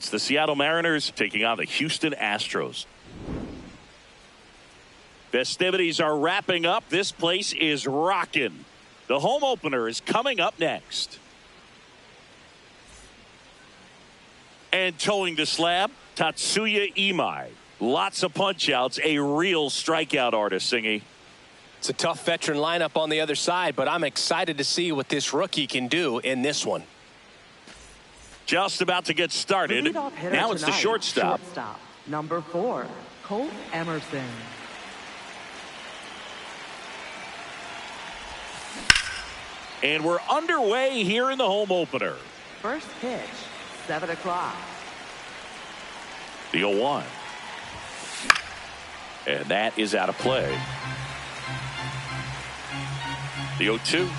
It's the Seattle Mariners taking on the Houston Astros. Festivities are wrapping up. This place is rocking. The home opener is coming up next. And towing the slab, Tatsuya Imai. Lots of punch-outs, a real strikeout artist, Singy. It's a tough veteran lineup on the other side, but I'm excited to see what this rookie can do in this one. Just about to get started. Now it's the shortstop. Number 4, Colt Emerson. And we're underway here in the home opener. First pitch, 7 o'clock. The 0-1. And that is out of play. The 0-2.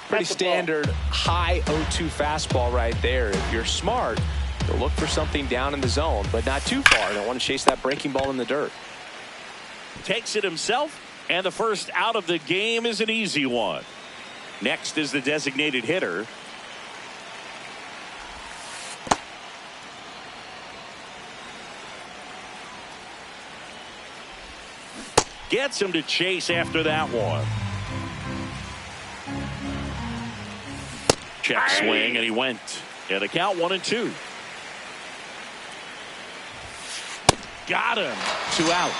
Pretty standard high 0-2 fastball right there. If you're smart, you'll look for something down in the zone, but not too far. Don't want to chase that breaking ball in the dirt. Takes it himself, and the first out of the game is an easy one. Next is the designated hitter. Gets him to chase after that one. Check swing, and he went. And the count 1-2. Got him. 2 out.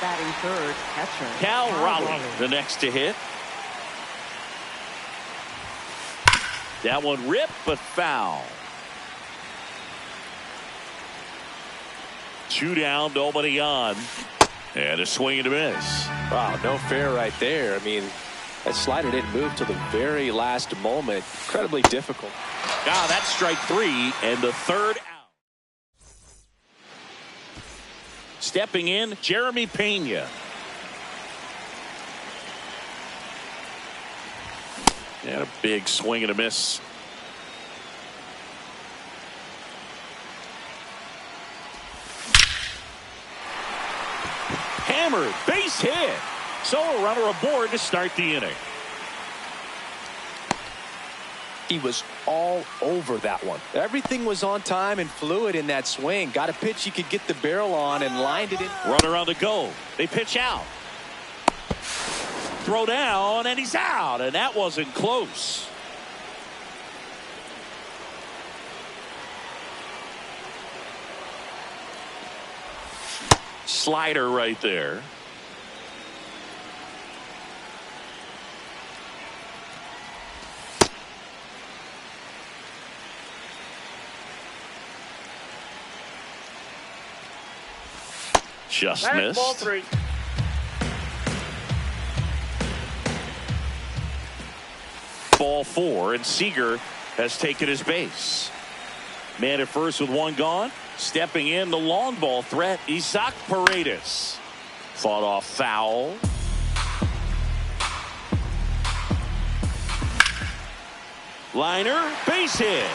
Batting third, catcher Cal Raleigh, the next to hit. That one ripped, but foul. 2 down, nobody on. And a swing and a miss. Wow, no fair right there. I mean, that slider didn't move till the very last moment. Incredibly difficult. That's strike 3 and the third out. Stepping in, Jeremy Pena. And a big swing and a miss. Hammered, base hit. So a runner aboard to start the inning. He was all over that one. Everything was on time and fluid in that swing. Got a pitch he could get the barrel on and lined it in. Runner on the go. They pitch out. Throw down, and he's out, and that wasn't close. Slider right there. Just missed. Ball 3. Ball 4, and Seager has taken his base. Man at first with 1 gone. Stepping in, the long ball threat, Isaac Paredes. Fought off foul. Liner, base hit.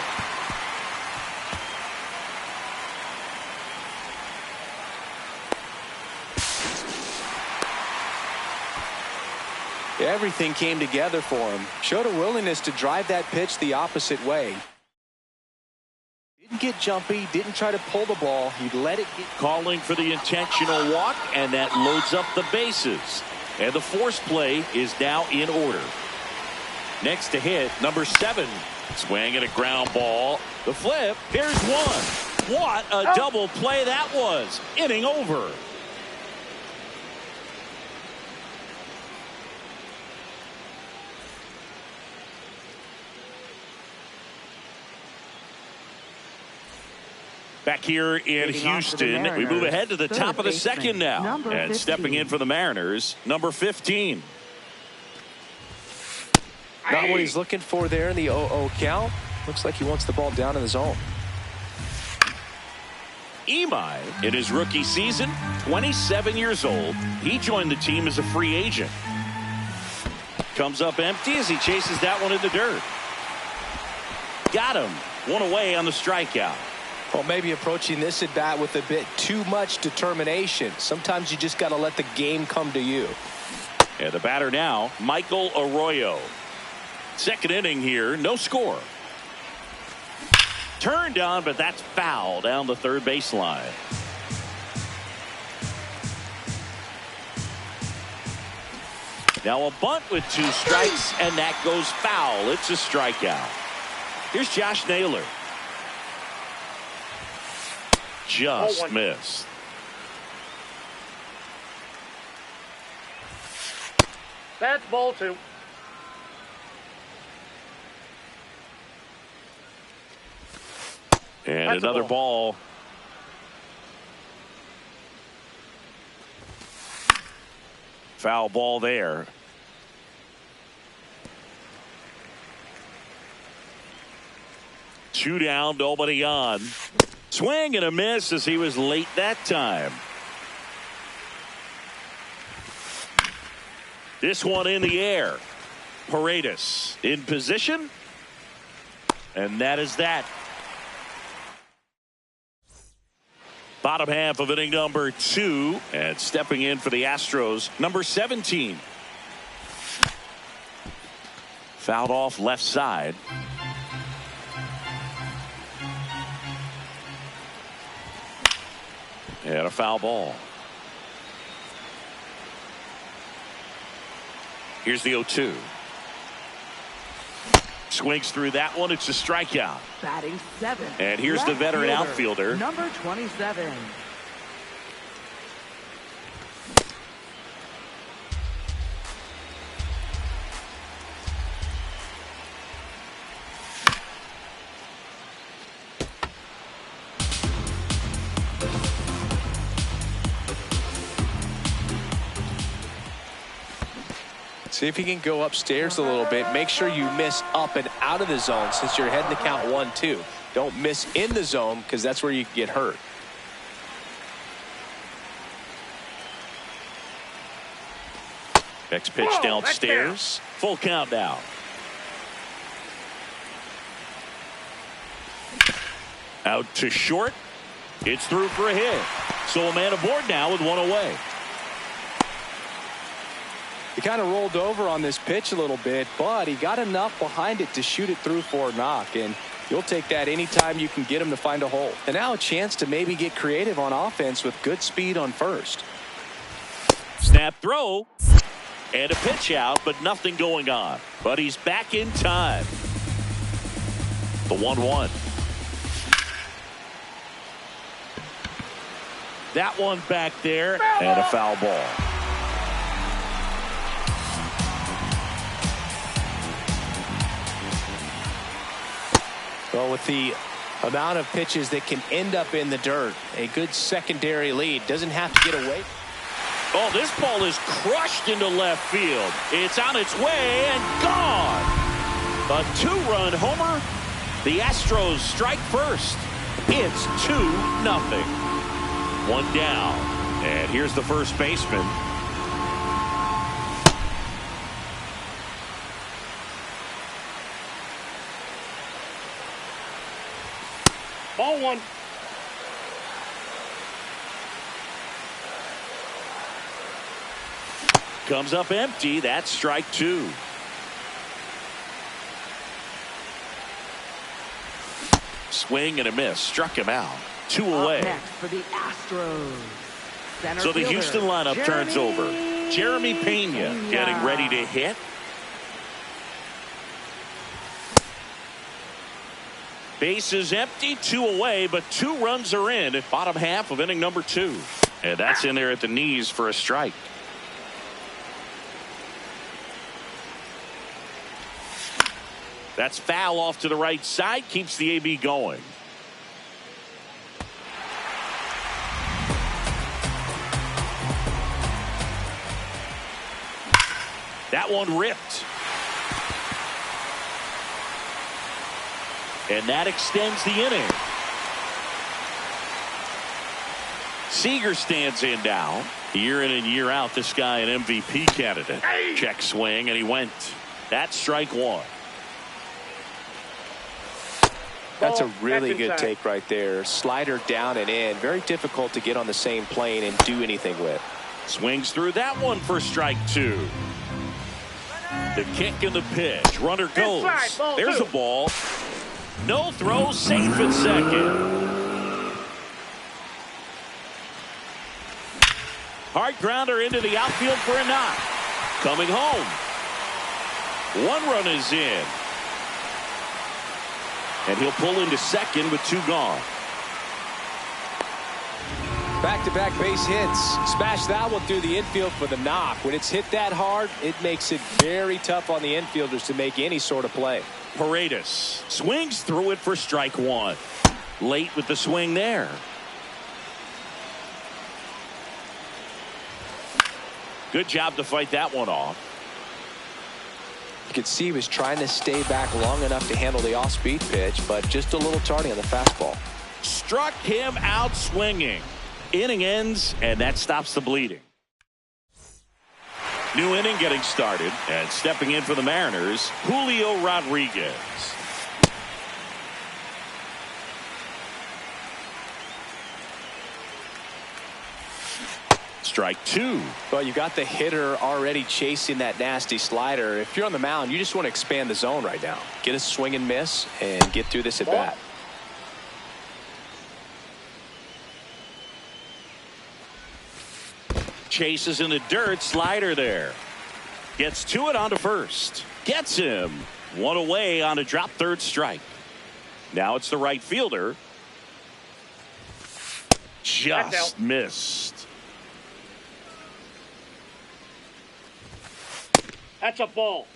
Everything came together for him. Showed a willingness to drive that pitch the opposite way. Didn't get jumpy, didn't try to pull the ball. He let it get. Calling for the intentional walk, and that loads up the bases. And the force play is now in order. Next to hit, number 7. Swing and a ground ball. The flip, here's one. What a double play that was. Inning over. Back here in Houston, we move ahead to the top of the second now. And stepping in for the Mariners, number 15. Not what he's looking for there in the 0-0 count. Looks like he wants the ball down in the zone. Imai, in his rookie season, 27 years old. He joined the team as a free agent. Comes up empty as he chases that one in the dirt. Got him. 1 away on the strikeout. Well, maybe approaching this at bat with a bit too much determination. Sometimes you just got to let the game come to you. And the batter now, Michael Arroyo. Second inning here, no score. Turned on, but that's foul down the third baseline. Now a bunt with 2 strikes, and that goes foul. It's a strikeout. Here's Josh Naylor. Just missed. That's ball 2. And That's another ball. Foul ball there. Two down, nobody on. Swing and a miss as he was late that time. This one in the air. Paredes in position. And that is that. Bottom half of inning number 2, and stepping in for the Astros, number 17. Fouled off left side. And a foul ball. Here's the 0-2. Swings through that one. It's a strikeout. Batting 7. And here's the veteran outfielder. Number 27. See if you can go upstairs a little bit. Make sure you miss up and out of the zone since you're heading to count 1-2. Don't miss in the zone because that's where you can get hurt. Next pitch downstairs. Full count now. Out to short. It's through for a hit. So a man aboard now with one away. He kind of rolled over on this pitch a little bit, but he got enough behind it to shoot it through for a knock, and you'll take that anytime you can get him to find a hole. And now a chance to maybe get creative on offense with good speed on first. Snap throw and a pitch out, but nothing going on. But he's back in time. The 1-1. That one back there, and a foul ball. Well, with the amount of pitches that can end up in the dirt, a good secondary lead doesn't have to get away. Oh, this ball is crushed into left field. It's on its way and gone. A 2-run homer. The Astros strike first. It's 2-0. One down. And here's the first baseman. Ball 1. Comes up empty. That's strike 2. Swing and a miss. Struck him out. 2 away. Up next for the Astros. Center So the fielder, Houston lineup turns over. Jeremy Pena getting ready to hit. Base is empty, 2 away, but 2 runs are in at bottom half of inning number 2. And that's in there at the knees for a strike. That's foul off to the right side, keeps the AB going. That one ripped. And that extends the inning. Seager stands in now. Year in and year out, this guy an MVP candidate. Check swing, and he went. That's strike 1. That's a really good take right there. Slider down and in. Very difficult to get on the same plane and do anything with. Swings through that one for strike 2. The kick and the pitch. Runner goes. There's a ball. No throw, safe at second. Hard grounder into the outfield for a knock. Coming home. 1 run is in. And he'll pull into second with 2 gone. Back-to-back base hits. Smash that one through the infield for the knock. When it's hit that hard, it makes it very tough on the infielders to make any sort of play. Paredes swings through it for strike 1. Late with the swing there. Good job to fight that one off. You could see he was trying to stay back long enough to handle the off-speed pitch, but just a little tardy on the fastball. Struck him out swinging. Inning ends, and that stops the bleeding. New inning getting started, and stepping in for the Mariners, Julio Rodriguez. Strike 2. Well, you got the hitter already chasing that nasty slider. If you're on the mound, you just want to expand the zone right now. Get a swing and miss and get through this at bat. Chases in the dirt, slider there. Gets to it onto first. Gets him. 1 away on a drop third strike. Now it's the right fielder. Just missed. That's a ball.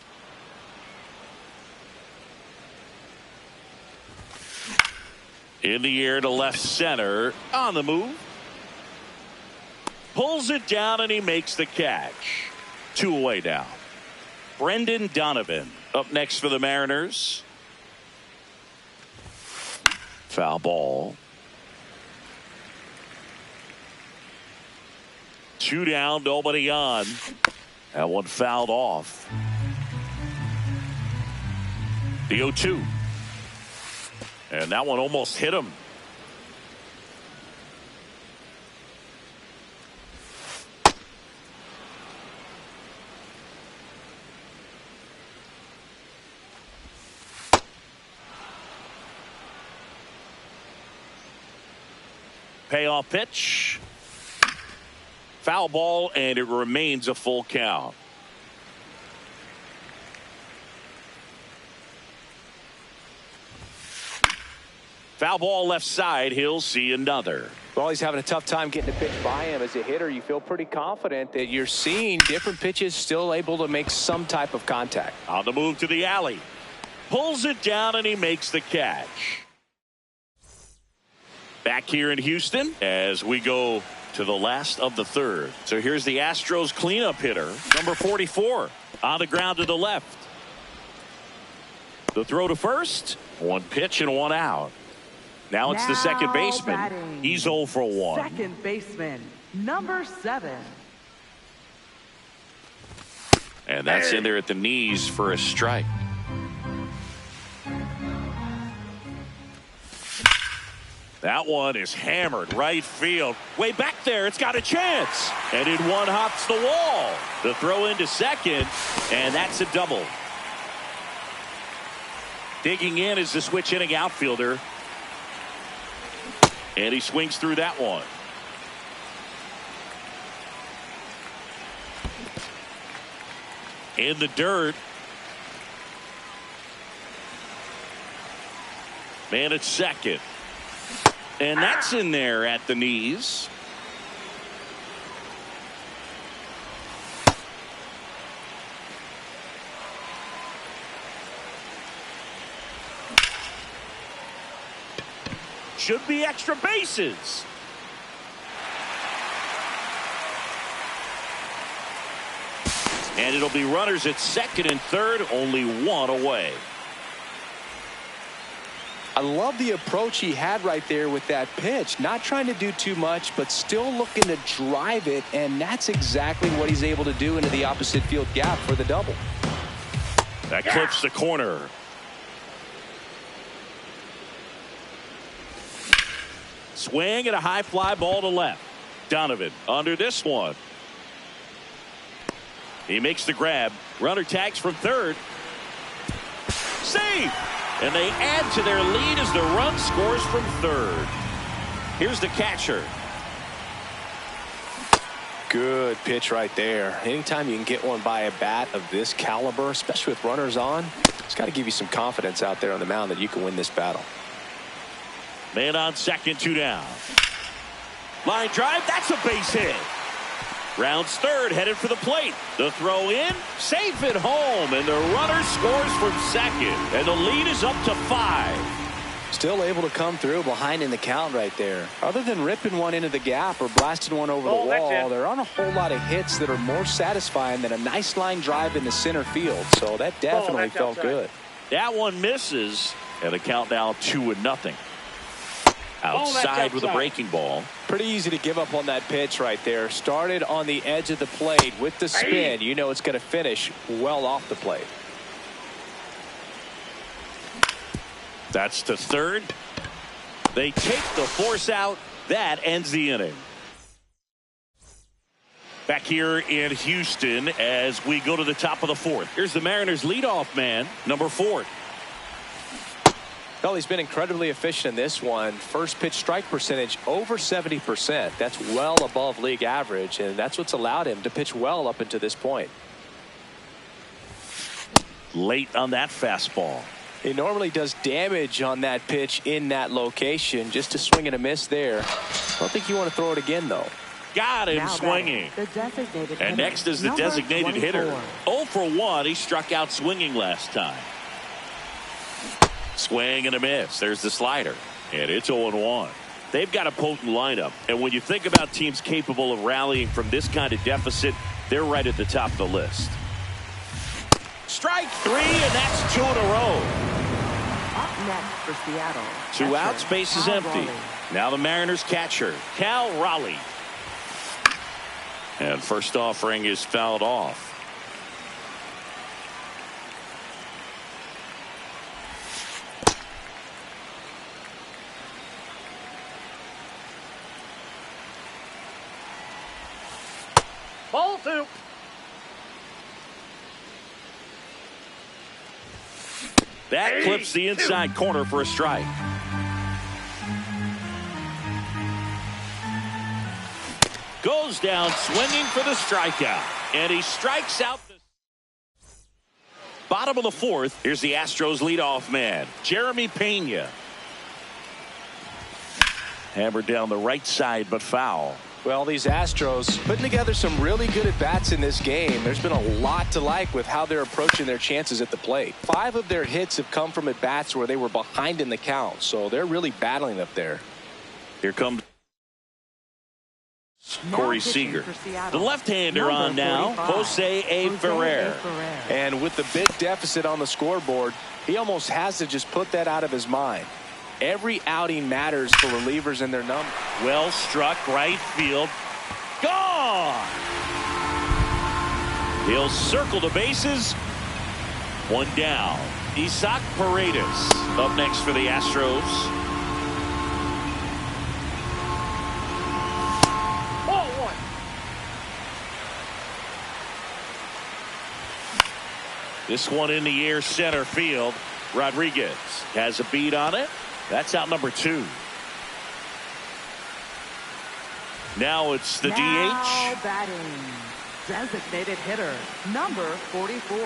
In the air to left center. On the move. Pulls it down and he makes the catch. 2 away now. Brendan Donovan up next for the Mariners. Foul ball. 2 down, nobody on. That one fouled off. The 0-2. And that one almost hit him. Payoff pitch. Foul ball, and it remains a full count. Foul ball left side. He'll see another. Well, he's having a tough time getting a pitch by him. As a hitter, you feel pretty confident that you're seeing different pitches still able to make some type of contact. On the move to the alley. Pulls it down, and he makes the catch. Back here in Houston as we go to the last of the third. So here's the Astros cleanup hitter, number 44, on the ground to the left. The throw to first, 1 pitch and 1 out. Now it's the second baseman. Batting. He's 0 for 1. Second baseman, number 7. And that's in there at the knees for a strike. That one is hammered right field. Way back there, it's got a chance. And in 1 hops the wall. The throw into second, and that's a double. Digging in is the switch inning outfielder. And he swings through that one. In the dirt. Man at second. And that's in there at the knees. Should be extra bases. And it'll be runners at second and third, only 1 away. I love the approach he had right there with that pitch. Not trying to do too much, but still looking to drive it, and that's exactly what he's able to do into the opposite field gap for the double. That clips the corner. Swing and a high fly ball to left. Donovan under this one. He makes the grab. Runner tags from third. Save! And they add to their lead as the run scores from third. Here's the catcher. Good pitch right there. Anytime you can get one by a bat of this caliber, especially with runners on, it's got to give you some confidence out there on the mound that you can win this battle. Man on second, 2 down. Line drive, that's a base hit. Rounds third, headed for the plate. The throw in, safe at home, and the runner scores from second. And the lead is up to 5. Still able to come through behind in the count right there. Other than ripping one into the gap or blasting one over the wall, there aren't a whole lot of hits that are more satisfying than a nice line drive in the center field. So that definitely felt good. That one misses, and the count now 2-0. Outside with a breaking ball. Pretty easy to give up on that pitch right there. Started on the edge of the plate with the spin. You know it's going to finish well off the plate. That's to third. They take the force out. That ends the inning. Back here in Houston as we go to the top of the fourth. Here's the Mariners leadoff man, number 4. Well, he's been incredibly efficient in this one. First pitch strike percentage over 70%. That's well above league average, and that's what's allowed him to pitch well up until this point. Late on that fastball. He normally does damage on that pitch in that location. Just a swing and a miss there. I don't think you want to throw it again, though. Got him swinging. And next is the designated hitter. 0 for 1. He struck out swinging last time. Swing and a miss. There's the slider. And it's 0-1. They've got a potent lineup. And when you think about teams capable of rallying from this kind of deficit, they're right at the top of the list. Strike 3, and that's 2 in a row. Up next for Seattle. 2 outs, base is empty. Now the Mariners catcher, Cal Raleigh. And first offering is fouled off. Ball 2. That clips the inside corner for a strike. Goes down swinging for the strikeout. And he strikes out. Bottom of the fourth. Here's the Astros leadoff man, Jeremy Pena. Hammered down the right side, but foul. Well, these Astros putting together some really good at-bats in this game. There's been a lot to like with how they're approaching their chances at the plate. 5 of their hits have come from at-bats where they were behind in the count, so they're really battling up there. Here comes Corey Seager. The left-hander on now, Jose A. Ferrer. And with the big deficit on the scoreboard, he almost has to just put that out of his mind. Every outing matters for relievers and their number. Well struck, right field. Gone! He'll circle the bases. 1 down. Isaac Paredes up next for the Astros. Ball 1. This one in the air, center field. Rodriguez has a beat on it. That's out number 2. Now it's the DH. Batting, designated hitter, number 44.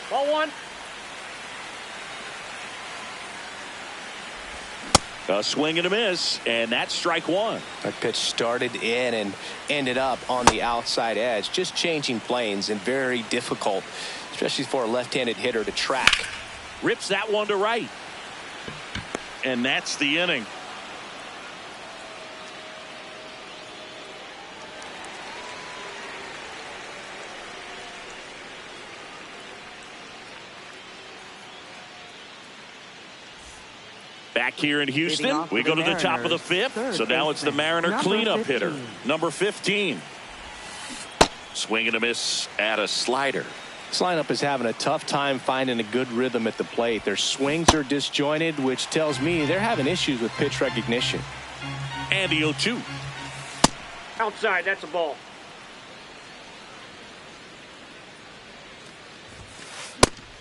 Ball 1. A swing and a miss, and that's strike 1. That pitch started in and ended up on the outside edge, just changing planes, and very difficult, especially for a left-handed hitter to track. Rips that one to right. And that's the inning. Back here in Houston, we go to the top of the 5th. So now it's the Mariner cleanup hitter, number 15. Swing and a miss at a slider. This lineup is having a tough time finding a good rhythm at the plate. Their swings are disjointed, which tells me they're having issues with pitch recognition. And the 0-2. Outside, that's a ball.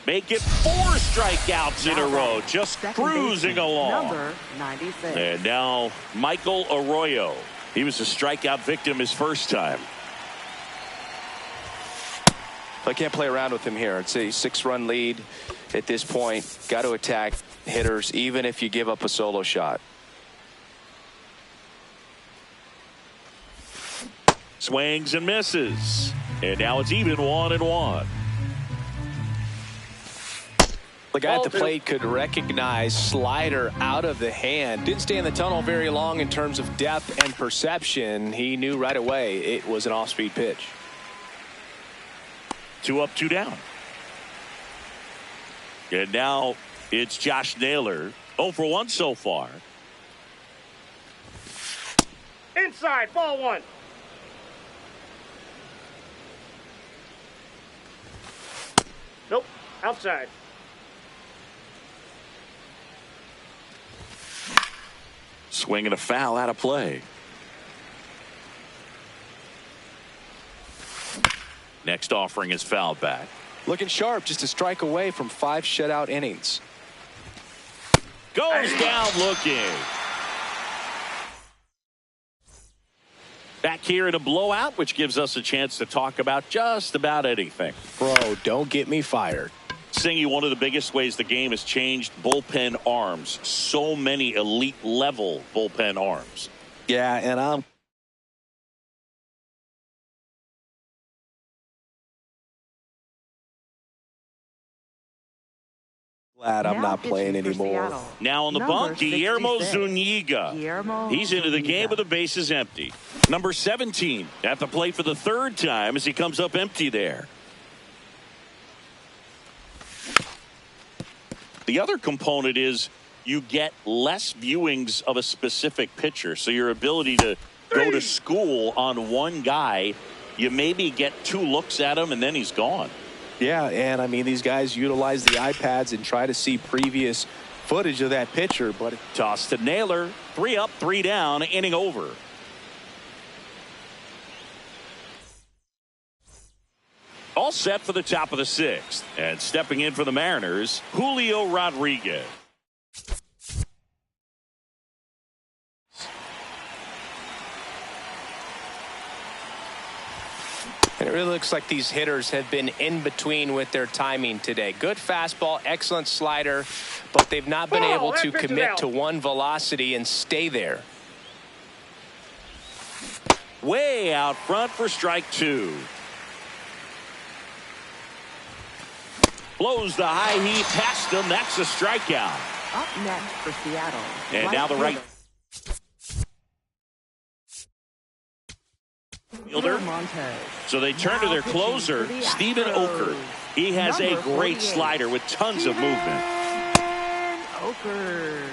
Make it 4 strikeouts in a row. Just cruising along. Number 96. And now Michael Arroyo. He was a strikeout victim his first time. I can't play around with him here. It's a 6-run lead at this point. Got to attack hitters even if you give up a solo shot. Swings and misses. And now it's even 1-1. The guy at the plate could recognize slider out of the hand. Didn't stay in the tunnel very long in terms of depth and perception. He knew right away it was an off-speed pitch. 2 up, 2 down. And now it's Josh Naylor. 0 for 1 so far. Inside, ball 1. Nope, outside. Swing and a foul out of play. Next offering is fouled back. Looking sharp, just a strike away from 5 shutout innings. Goes down looking. Back here in a blowout, which gives us a chance to talk about just about anything. Bro, don't get me fired. Singy, one of the biggest ways the game has changed, bullpen arms. So many elite level bullpen arms. Yeah, and I'm glad I'm not playing anymore. Now on the Number bump, Guillermo 66. Zuniga. Guillermo He's into the game Zuniga. with the bases empty. Number 17 at the plate for the 3rd time as he comes up empty there. The other component is you get less viewings of a specific pitcher. So your ability to go to school on one guy, you maybe get 2 looks at him and then he's gone. Yeah, and I mean, these guys utilize the iPads and try to see previous footage of that pitcher, but Toss to Naylor. 3 up, 3 down, inning over. All set for the top of the 6th. And stepping in for the Mariners, Julio Rodriguez. it really looks like these hitters have been in between with their timing today. Good fastball, excellent slider, but they've not been able to commit to one velocity and stay there. Way out front for strike 2. Blows the high heat past him. That's a strikeout. Up next for Seattle. And now the right fielder. So they turn to their closer, Steven Oker. He has a great slider with tons of movement. Oker.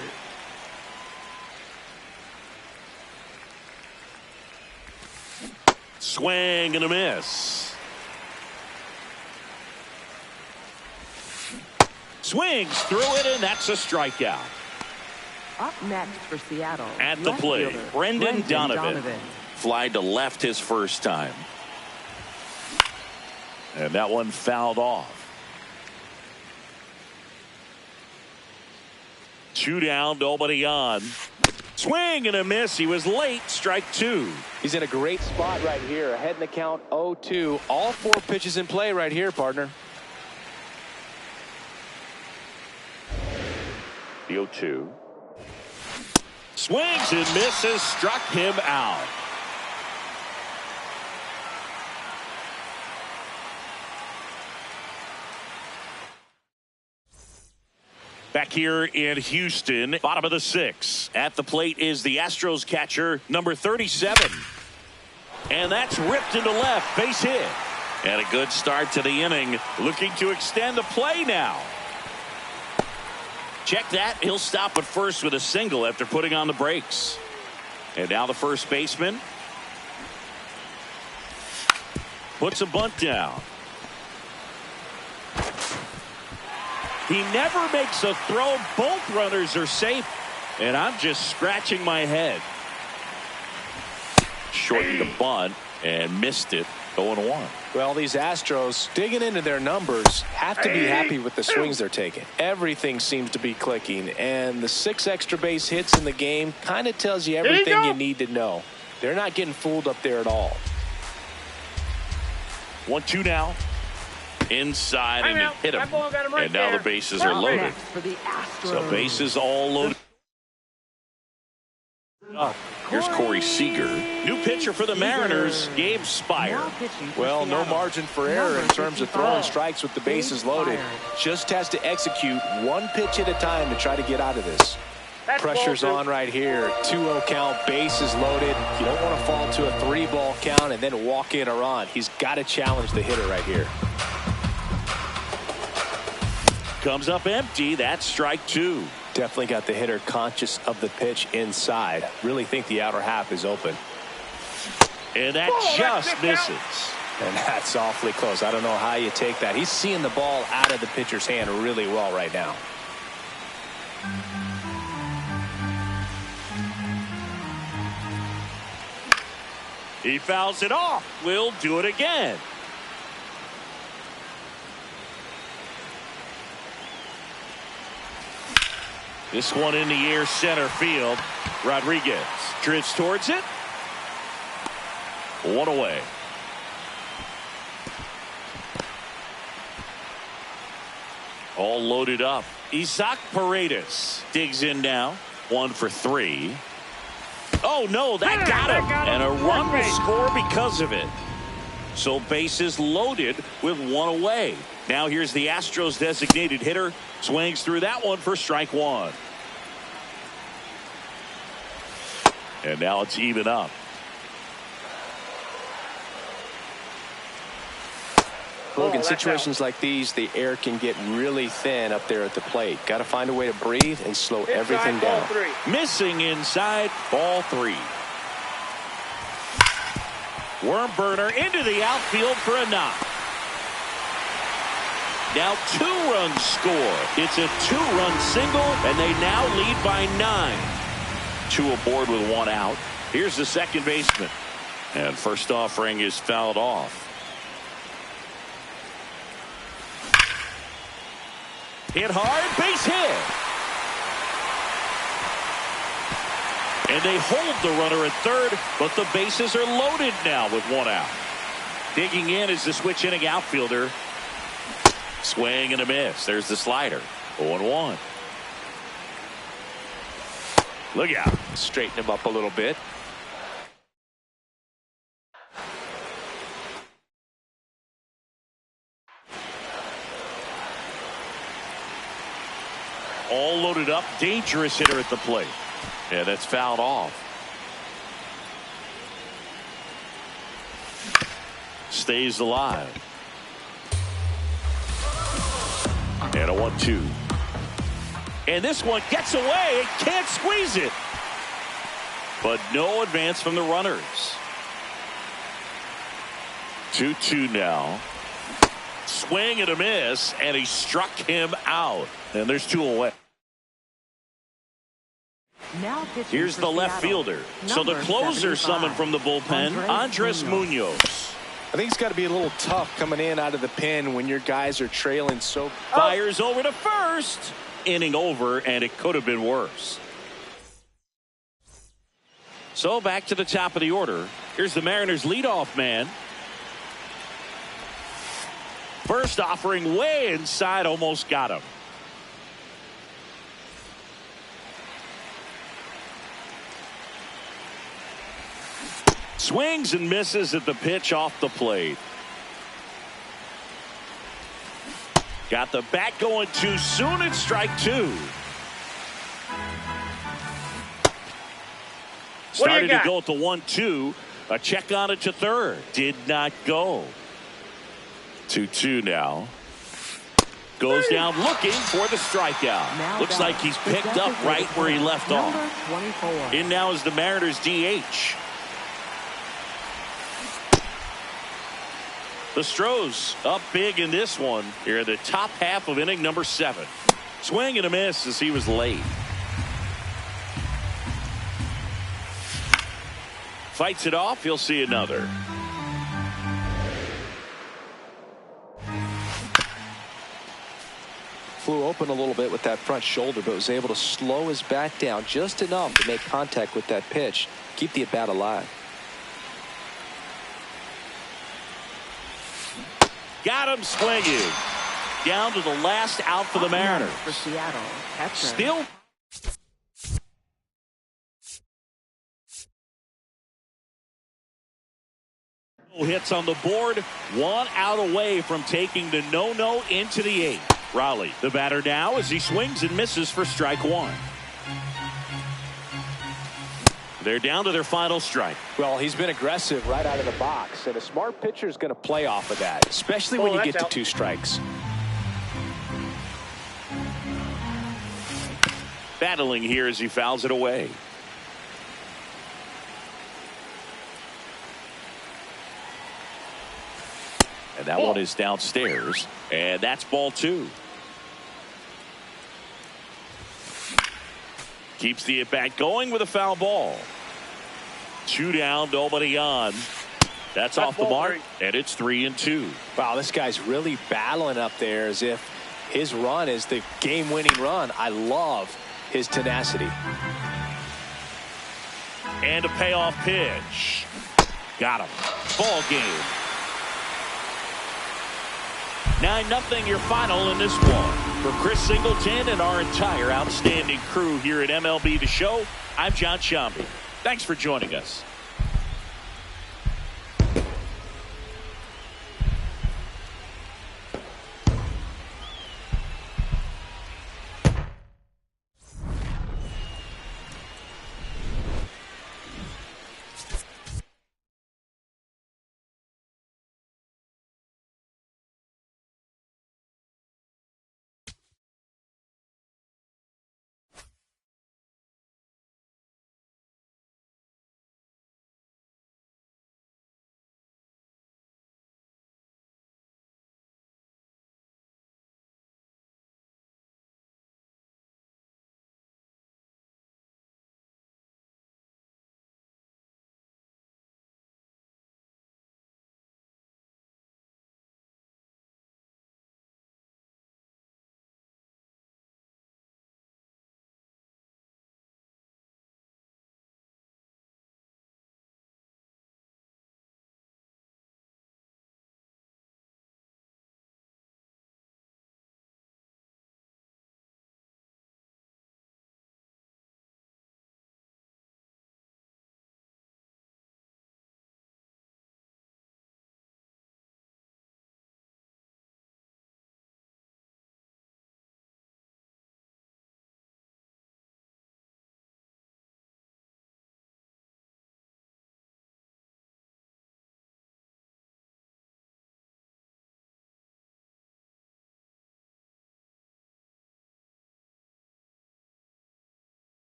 Swing and a miss. Swings through it, and that's a strikeout. Up next for Seattle. At the left plate, fielder, Brendan Donovan. Fly to left his first time. And that one fouled off. 2 down, nobody on. Swing and a miss. He was late. Strike 2. He's in a great spot right here. Ahead in the count 0-2. All 4 pitches in play right here, partner. The 0-2. Swings and misses. Struck him out. Back here in Houston, bottom of the 6th. At the plate is the Astros catcher, number 37. And that's ripped into left. Base hit. And a good start to the inning. Looking to extend the play now. Check that. He'll stop at first with a single after putting on the brakes. And now the first baseman puts a bunt down. He never makes a throw. Both runners are safe. And I'm just scratching my head. Shortened the bunt and missed it. 0-1. Well, these Astros, digging into their numbers, have to be happy with the swings they're taking. Everything seems to be clicking, and the 6 extra base hits in the game kind of tells you everything you need to know. They're not getting fooled up there at all. 1-2 now. Inside, and it hit him. And now the bases are loaded. So bases all loaded. Here's Corey Seager. New pitcher for the Mariners, Gabe Spire. Well, no margin for error in terms of throwing strikes with the bases loaded. Just has to execute one pitch at a time to try to get out of this. Pressure's on right here. 2-0 count, bases loaded. You don't want to fall to a 3-ball count and then walk in or on. He's got to challenge the hitter right here. Comes up empty. That's strike 2. Definitely got the hitter conscious of the pitch inside. Really think the outer half is open. And that just misses. And that's awfully close. I don't know how you take that. He's seeing the ball out of the pitcher's hand really well right now. He fouls it off. We'll do it again. This one in the air, center field. Rodriguez drifts towards it. 1 away. All loaded up. Isaac Paredes digs in now. 1 for 3. Oh, no, that got him. And a run will score because of it. So bases loaded with 1 away. Now here's the Astros designated hitter. Swings through that one for strike 1. And now it's even up. Look, in situations like these, the air can get really thin up there at the plate. Got to find a way to breathe and slow everything down. Missing inside, ball 3. Worm burner into the outfield for a knock. Now 2 runs score. It's a 2-run single, and they now lead by 9. 2 aboard with 1 out. Here's the second baseman. And first offering is fouled off. Hit hard, base hit. And they hold the runner at third, but the bases are loaded now with 1 out. Digging in is the switch inning outfielder. Swing and a miss. There's the slider. 0-1. Look out. Straighten him up a little bit. All loaded up. Dangerous hitter at the plate. Yeah, that's fouled off. Stays alive. And a 1-2. And this one gets away and can't squeeze it. But no advance from the runners. 2-2 now. Swing and a miss, and he struck him out. And there's 2 away. Here's the left fielder. So the closer summoned from the bullpen, Andres Munoz. I think it's got to be a little tough coming in out of the pen when your guys are trailing so. Fires over to first. Inning over, and it could have been worse. So back to the top of the order. Here's the Mariners leadoff man. First offering way inside, almost got him. Swings and misses at the pitch off the plate. Got the bat going too soon. It's strike 2. Started to go at the 1-2. A check on it to third. Did not go. 2-2 now. Goes down looking for the strikeout. Looks like he's picked up right where he left off. In now is the Mariners DH. The Stros up big in this one. Here at the top half of inning number 7. Swing and a miss as he was late. Fights it off. He'll see another. flew open a little bit with that front shoulder, but was able to slow his bat down just enough to make contact with that pitch, keep the at-bat alive. Got him swinging. Down to the last out for the Mariners. For Seattle, Ketchum. Still. Hits on the board. 1 out away from taking the no-no into the 8th. Raleigh, the batter now, as he swings and misses for strike 1. They're down to their final strike. Well, he's been aggressive right out of the box, and a smart pitcher is going to play off of that, especially when you get to 2 strikes. Battling here as he fouls it away. And that one is downstairs, and that's ball 2. Keeps the at-bat going with a foul ball. 2 down, nobody on. That's off the mark, and it's 3-2. Wow, this guy's really battling up there as if his run is the game-winning run. I love his tenacity. And a payoff pitch. Got him. Ball game. 9-0 your final in this one. For Chris Singleton and our entire outstanding crew here at MLB The Show, I'm John Shambi. Thanks for joining us.